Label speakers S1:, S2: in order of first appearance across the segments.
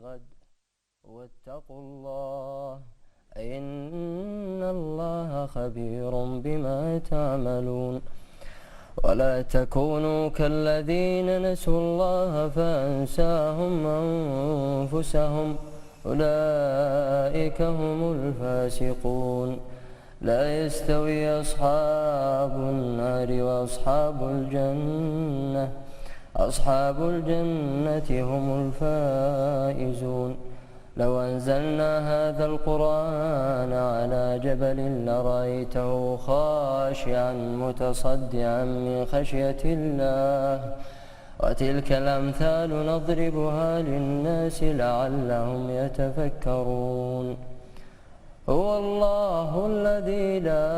S1: غد واتقوا الله إن الله خبير بما تعملون. ولا تكونوا كالذين نسوا الله فأنساهم أنفسهم أولئك هم الفاسقون. لا يستوي أصحاب النار وأصحاب الجنة أصحاب الجنة هم الفائزون. لو أنزلنا هذا القرآن على جبل لرأيته خاشعا متصدعا من خشية الله وتلك الأمثال نضربها للناس لعلهم يتفكرون. هو الله الذي لا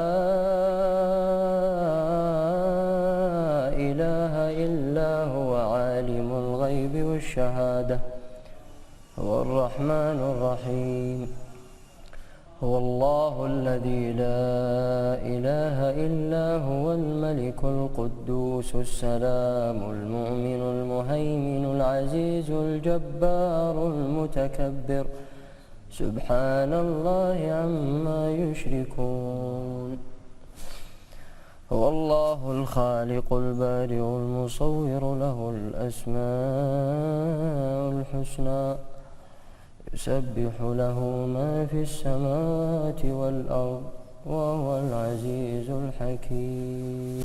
S1: إله إلا هو عالم الغيب والشهادة هو الرحمن الرحيم. هو الله الذي لا إله إلا هو الملك القدوس السلام المؤمن المهيمن العزيز الجبار المتكبر سبحان الله عما يشركون. هو الله الخالق البارئ المصور له الأسماء الحسنى يسبح له ما في السماوات والأرض وهو العزيز الحكيم.